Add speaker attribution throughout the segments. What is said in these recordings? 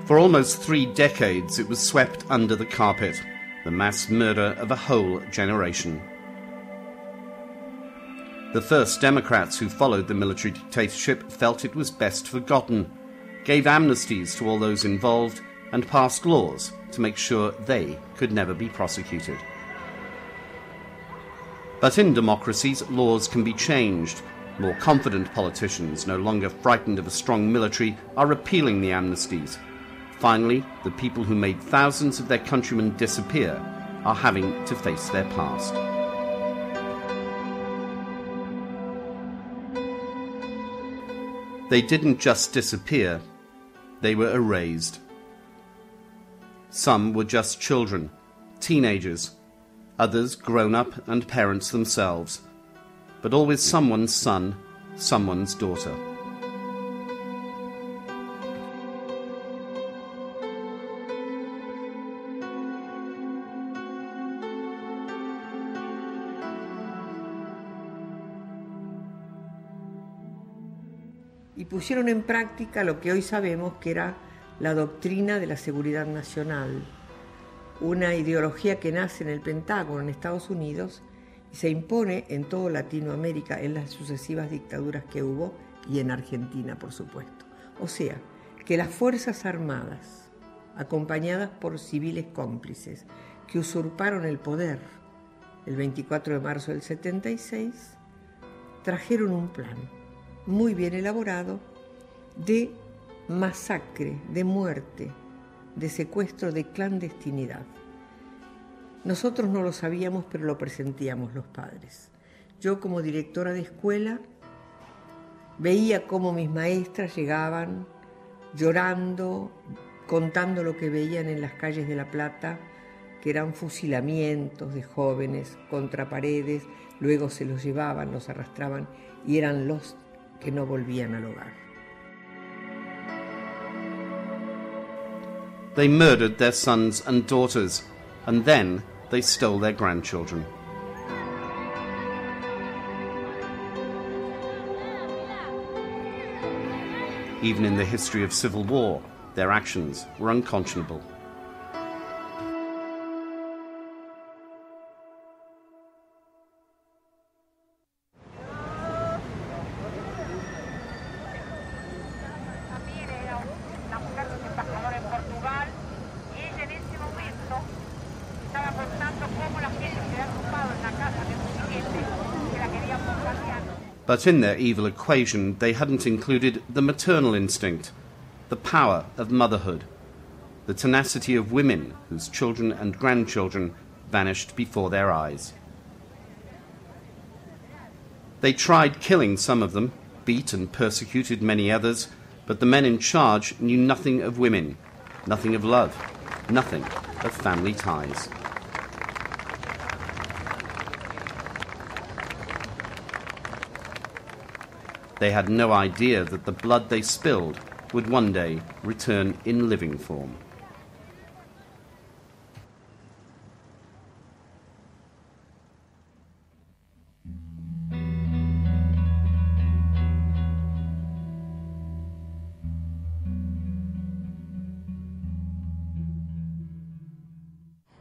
Speaker 1: For almost 3 decades, it was swept under the carpet, the mass murder of a whole generation. The first Democrats who followed the military dictatorship felt it was best forgotten, gave amnesties to all those involved, and passed laws to make sure they could never be prosecuted. But in democracies, laws can be changed. More confident politicians, no longer frightened of a strong military, are repealing the amnesties. Finally, the people who made thousands of their countrymen disappear are having to face their past. They didn't just disappear, they were erased. Some were just children, teenagers, others grown up and parents themselves, but always someone's son, someone's daughter.
Speaker 2: Y pusieron en práctica lo que hoy sabemos que era la doctrina de la seguridad nacional, una ideología que nace en el Pentágono en Estados Unidos y se impone en toda Latinoamérica en las sucesivas dictaduras que hubo y en Argentina, por supuesto. O sea, que las Fuerzas Armadas, acompañadas por civiles cómplices que usurparon el poder el 24 de marzo del 76, trajeron un plan muy bien elaborado de masacre, de muerte, de secuestro, de clandestinidad. Nosotros no lo sabíamos, pero lo presentíamos los padres. Yo, como directora de escuela, veía cómo mis maestras llegaban llorando, contando lo que veían en las calles de La Plata, que eran fusilamientos de jóvenes contra paredes, luego se los llevaban, los arrastraban y eran los que no volvían al hogar.
Speaker 1: They murdered their sons and daughters, and then they stole their grandchildren. Even in the history of civil war, their actions were unconscionable. But in their evil equation, they hadn't included the maternal instinct, the power of motherhood, the tenacity of women whose children and grandchildren vanished before their eyes. They tried killing some of them, beat and persecuted many others, but the men in charge knew nothing of women, nothing of love, nothing of family ties. They had no idea that the blood they spilled would one day return in living form.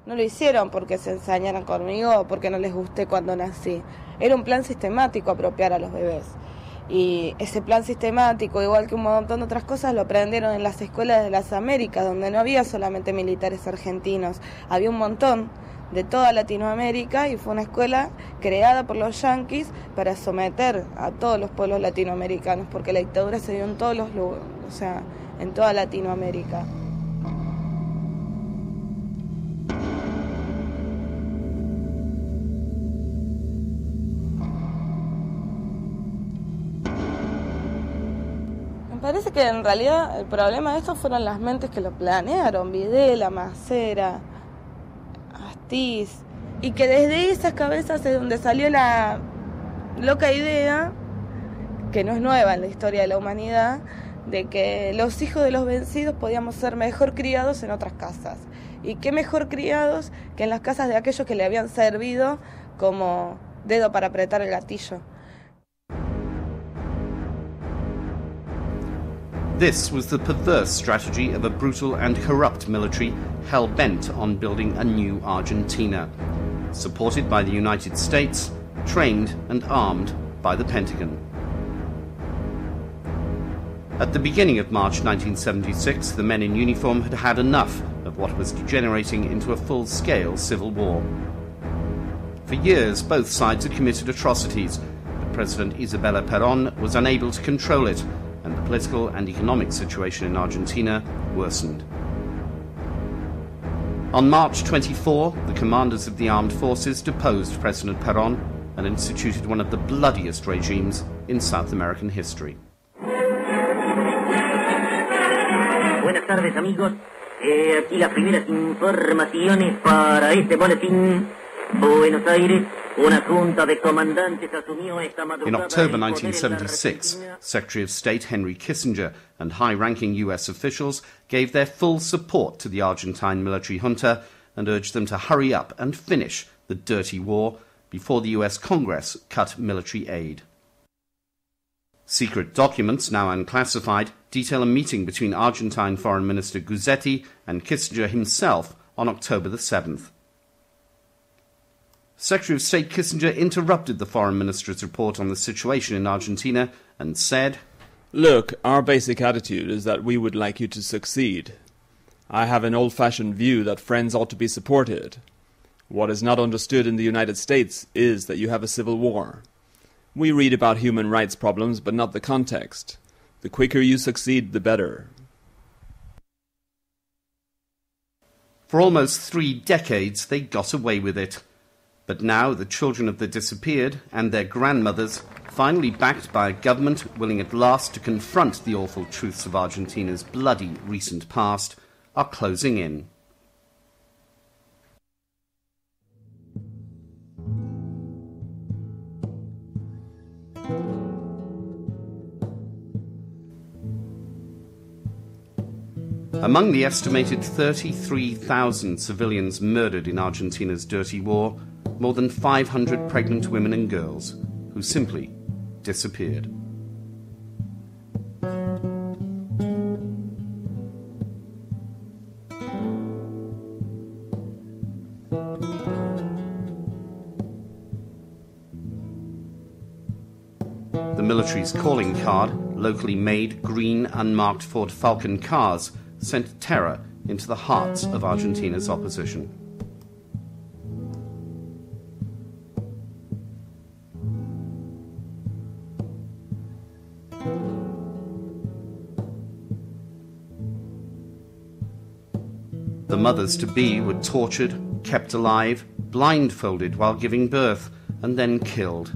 Speaker 3: No lo hicieron porque se ensañaran conmigo o porque no les gusté cuando nací. Era un plan sistemático apropiar a los bebés. Y ese plan sistemático, igual que un montón de otras cosas, lo aprendieron en las escuelas de las Américas, donde no había solamente militares argentinos, había un montón de toda Latinoamérica y fue una escuela creada por los yanquis para someter a todos los pueblos latinoamericanos, porque la dictadura se dio en todos los lugares, o sea, en toda Latinoamérica. Parece que en realidad el problema de esto fueron las mentes que lo planearon, Videla, Macera, Astiz, y que desde esas cabezas es donde salió la loca idea, que no es nueva en la historia de la humanidad, de que los hijos de los vencidos podíamos ser mejor criados en otras casas. Y qué mejor criados que en las casas de aquellos que le habían servido como dedo para apretar el gatillo.
Speaker 1: This was the perverse strategy of a brutal and corrupt military hell-bent on building a new Argentina, supported by the United States, trained and armed by the Pentagon. At the beginning of March 1976, the men in uniform had had enough of what was degenerating into a full-scale civil war. For years, both sides had committed atrocities, but President Isabella Perón was unable to control it, and the political and economic situation in Argentina worsened. On March 24, the commanders of the armed forces deposed President Perón and instituted one of the bloodiest regimes in South American history.
Speaker 4: Buenas tardes, amigos. Aquí las primeras informaciones para este boletín. Buenos Aires. Una junta de comandantes asumió esta madrugada.
Speaker 1: In October 1976, Secretary of State Henry Kissinger and high-ranking US officials gave their full support to the Argentine military junta and urged them to hurry up and finish the dirty war before the US Congress cut military aid. Secret documents, now unclassified, detail a meeting between Argentine Foreign Minister Guzzetti and Kissinger himself on October the 7th. Secretary of State Kissinger interrupted the Foreign Minister's report on the situation in Argentina and said,
Speaker 5: "Look, our basic attitude is that we would like you to succeed. I have an old-fashioned view that friends ought to be supported. What is not understood in the United States is that you have a civil war. We read about human rights problems, but not the context. The quicker you succeed, the better."
Speaker 1: For almost 3 decades, they got away with it. But now the children of the disappeared and their grandmothers, finally backed by a government willing at last to confront the awful truths of Argentina's bloody recent past, are closing in. Among the estimated 33,000 civilians murdered in Argentina's dirty war, more than 500 pregnant women and girls who simply disappeared. The military's calling card, locally made green unmarked Ford Falcon cars, sent terror into the hearts of Argentina's opposition. The mothers-to-be were tortured, kept alive, blindfolded while giving birth, and then killed.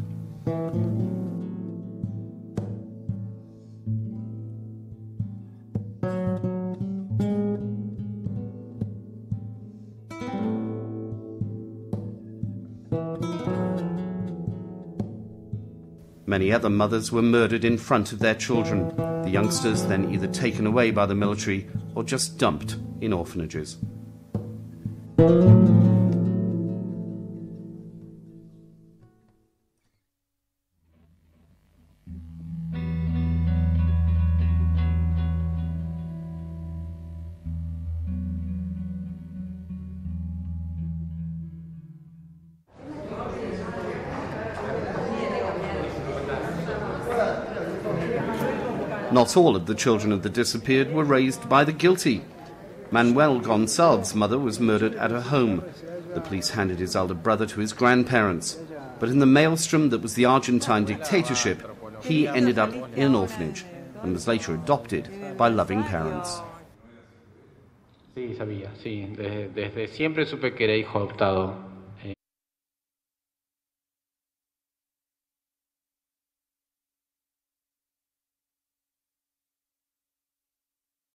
Speaker 1: Many other mothers were murdered in front of their children, the youngsters then either taken away by the military or just dumped in orphanages. Not all of the children of the disappeared were raised by the guilty. Manuel Gonçalves' mother was murdered at her home. The police handed his elder brother to his grandparents. But in the maelstrom that was the Argentine dictatorship, he ended up in an orphanage and was later adopted by loving parents.
Speaker 6: Sí, sabía, sí. Desde siempre supe que era hijo adoptado.